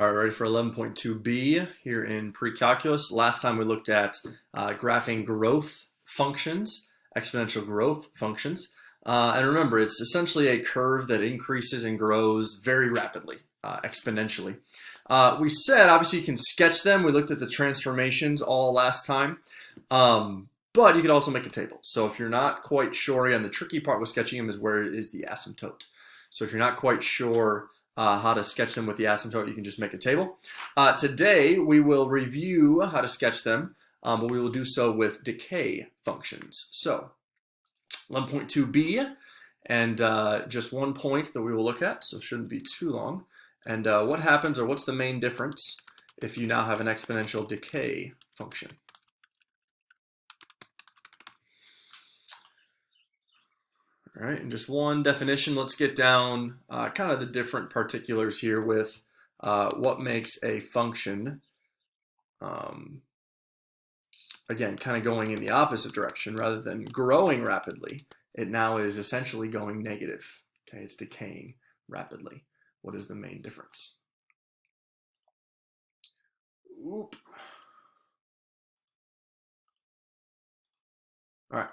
All right, ready for 11.2b here in pre-calculus. Last time we looked at graphing growth functions, exponential growth functions. And remember, it's essentially a curve that increases and grows very rapidly, exponentially. We said, obviously, you can sketch them. We looked at the transformations all last time. But you could also make a table. So if you're not quite sure, again, the tricky part with sketching them is where is the asymptote. So if you're not quite sure how to sketch them with the asymptote, you can just make a table. Today, we will review how to sketch them, but we will do so with decay functions. So 11.2b, and just one point that we will look at, so it shouldn't be too long. And what happens, or what's the main difference if you now have an exponential decay function? All right, and just one definition. Let's get down kind of the different particulars here with what makes a function, again, kind of going in the opposite direction rather than growing rapidly. It now is essentially going negative. Okay, it's decaying rapidly. What is the main difference? Oop. All right,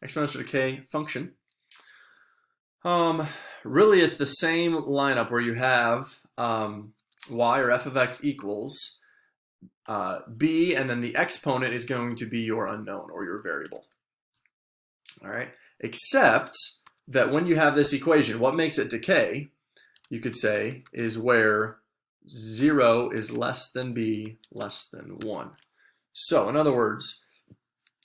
exponential decay function. Really, it's the same lineup where you have y or f of x equals b, and then the exponent is going to be your unknown or your variable. All right, except that when you have this equation, what makes it decay, you could say, is where 0 is less than b less than 1. So in other words,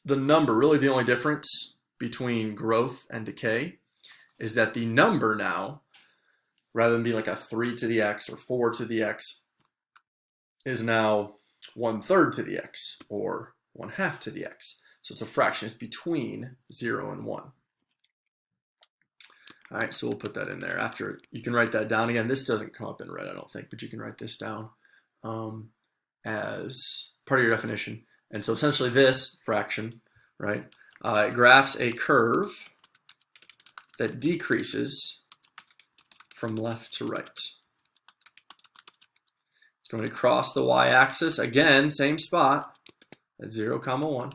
the number, really the only difference between growth and decay is that the number now, rather than being like a 3 to the x or 4 to the x, is now 1/3 to the x or 1/2 to the x. So it's a fraction. It's between 0 and 1. All right, so we'll put that in there. After, you can write that down. Again, this doesn't come up in red, I don't think, but you can write this down as part of your definition. And so essentially this fraction, right, it graphs a curve that decreases from left to right. It's going to cross the y-axis, again, same spot, at 0, 1,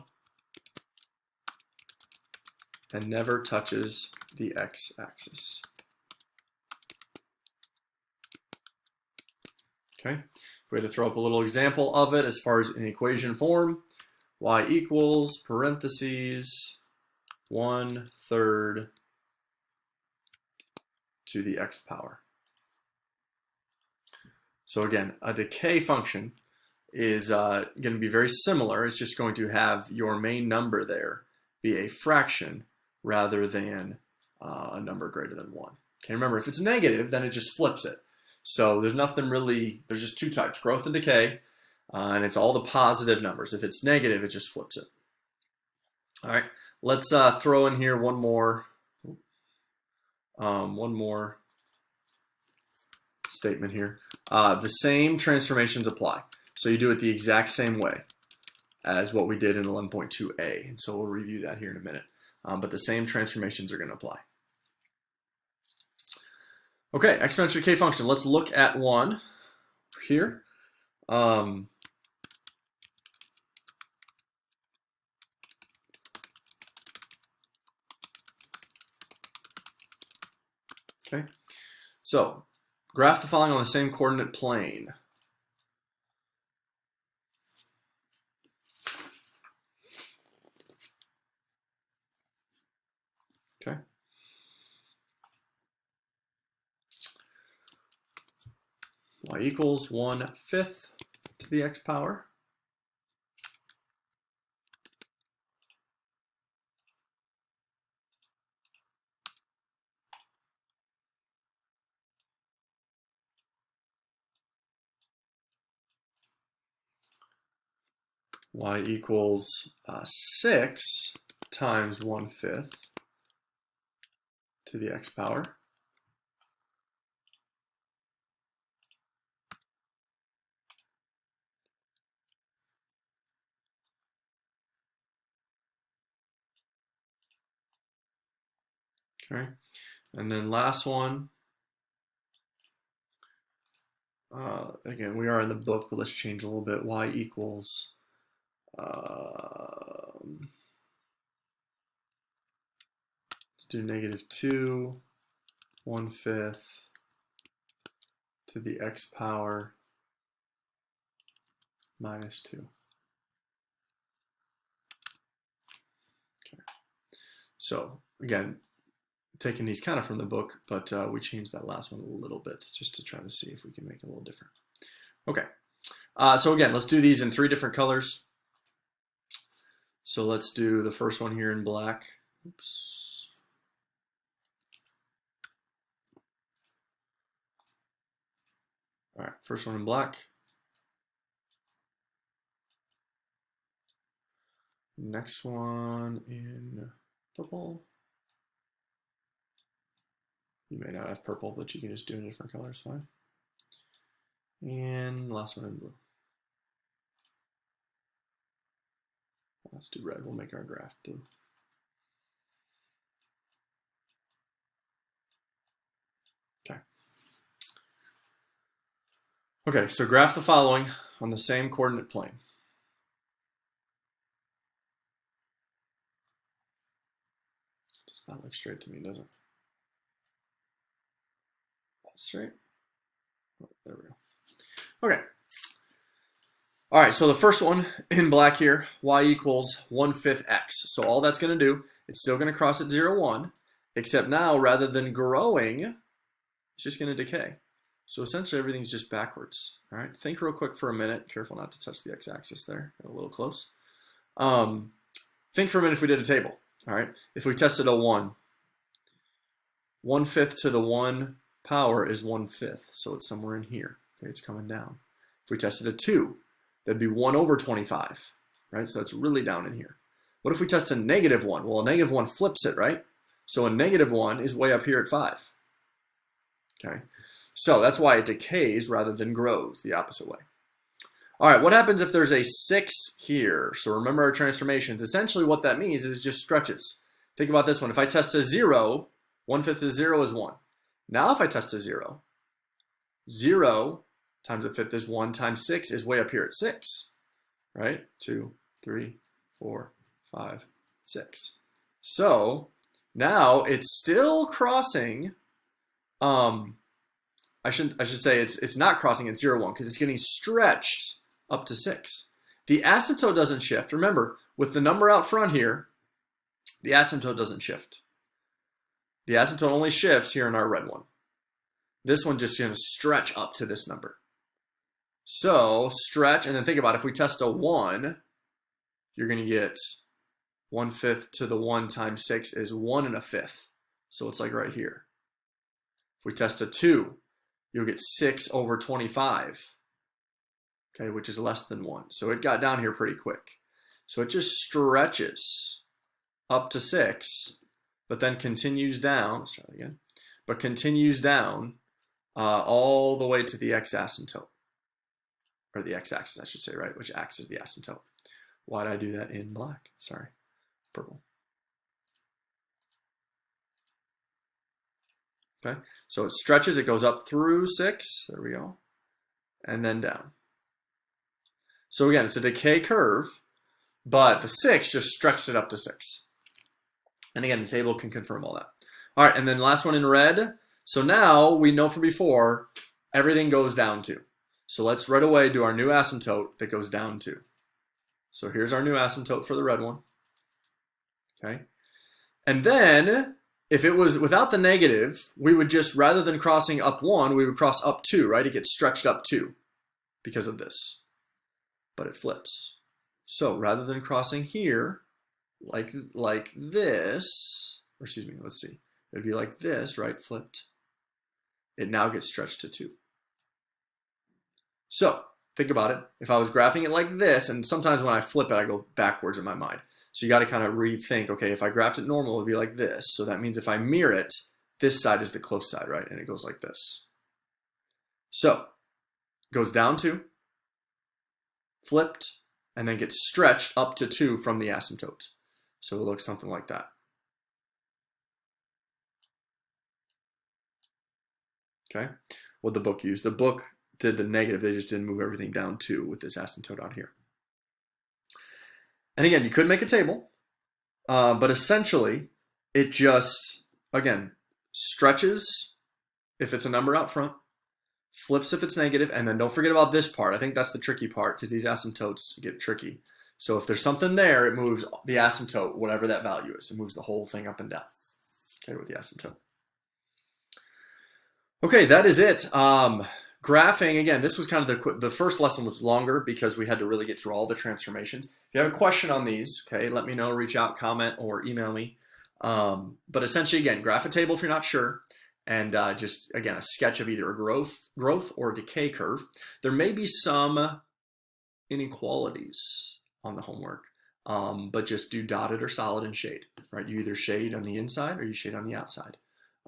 and never touches the x-axis. Okay, if we had to throw up a little example of it as far as in equation form, y equals parentheses 1/3 to the x power. So again, a decay function is going to be very similar. It's just going to have your main number there be a fraction rather than a number greater than 1. Okay, remember, if it's negative, then it just flips it. So there's nothing really, there's just two types, growth and decay, and it's all the positive numbers. If it's negative, it just flips it. All right, let's throw in here one more statement here. The same transformations apply. So you do it the exact same way as what we did in 11.2a. And so we'll review that here in a minute. But the same transformations are going to apply. Okay, exponential decay function. Let's look at one here. Okay, so graph the following on the same coordinate plane. Okay. Y equals 1/5 to the x power. Y equals 6 times 1/5 to the x power. Okay, and then last one, Again, we are in the book, but let's change a little bit. Y equals, let's do -2, 1/5 to the x power -2. Okay. So again, taking these kind of from the book, but we changed that last one a little bit just to try to see if we can make it a little different. Okay. So again, let's do these in 3 different colors. So let's do the first one here in black. Oops. All right, first one in black. Next one in purple. You may not have purple, but you can just do it in different colors, fine. And last one in blue. Let's do red, we'll make our graph blue. Okay. Okay, so graph the following on the same coordinate plane. Does not look straight to me, does it? Straight? Oh, there we go. Okay. All right, so the first one in black here, y equals 1/5 x. So all that's going to do, it's still going to cross at 0, 1, except now rather than growing, it's just going to decay. So essentially everything's just backwards. All right, think real quick for a minute. Careful not to touch the x-axis there. Got a little close. Think for a minute if we did a table. All right, if we tested a 1, 1/5 to the 1 power is 1/5, so it's somewhere in here. Okay, it's coming down. If we tested a 2, that'd be 1/25, right? So that's really down in here. What if we test a -1? Well, a -1 flips it, right? So a -1 is way up here at 5. Okay, so that's why it decays rather than grows the opposite way. All right, what happens if there's a 6 here? So remember our transformations. Essentially what that means is it just stretches. Think about this one. If I test a 0, 1/5 of 0 is 1. Now if I test a 0, 0 times a fifth is 1 times 6 is way up here at 6, right? 2, 3, 4, 5, 6. So now it's still crossing. I should say it's not crossing at 0, 1 because it's getting stretched up to 6. The asymptote doesn't shift. Remember, with the number out front here, the asymptote doesn't shift. The asymptote only shifts here in our red one. This one just going to stretch up to this number. So stretch, and then think about it. If we test a 1, you're going to get 1/5 to the 1 times 6 is 1 1/5. So it's like right here. If we test a 2, you'll get 6/25, okay, which is less than 1. So it got down here pretty quick. So it just stretches up to 6, but then continues down. Let's try that again. But continues down all the way to the x-asymptote. Or the x-axis, I should say, right? Which acts as the asymptote. Why did I do that in black? Sorry, purple. Okay, so it stretches, it goes up through 6, there we go, and then down. So again, it's a decay curve, but the 6 just stretched it up to 6. And again, the table can confirm all that. All right, and then last one in red. So now we know from before, everything goes down 2. So let's right away do our new asymptote that goes down 2. So here's our new asymptote for the red one. Okay, and then if it was without the negative, we would just, rather than crossing up 1, we would cross up 2, right? It gets stretched up 2 because of this, but it flips. So rather than crossing here, like this, or excuse me, let's see, it would be like this, right? Flipped. It now gets stretched to 2. So think about it. If I was graphing it like this, and sometimes when I flip it, I go backwards in my mind. So you got to kind of rethink, okay, if I graphed it normal, it would be like this. So that means if I mirror it, this side is the close side, right? And it goes like this. So it goes down 2, flipped, and then gets stretched up to 2 from the asymptote. So it looks something like that. Okay, what the book used. The book did the negative. They just didn't move everything down 2 with this asymptote out here. And again, you could make a table, but essentially it just, again, stretches if it's a number out front, flips if it's negative, and then don't forget about this part. I think that's the tricky part because these asymptotes get tricky. So if there's something there, it moves the asymptote, whatever that value is. It moves the whole thing up and down, okay, with the asymptote. Okay, that is it. Graphing, again, this was kind of the first lesson was longer because we had to really get through all the transformations. If you have a question on these, okay, let me know, reach out, comment, or email me. But essentially, again, graph a table if you're not sure. And just, again, a sketch of either a growth or decay curve. There may be some inequalities on the homework, but just do dotted or solid and shade, right? You either shade on the inside or you shade on the outside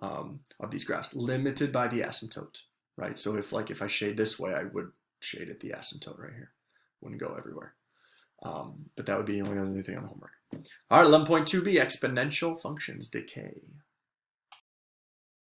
of these graphs, limited by the asymptote, right? So if I shade this way, I would shade at the asymptote right here. Wouldn't go everywhere. But that would be the only other thing on the homework. All right, 11.2b, exponential functions decay.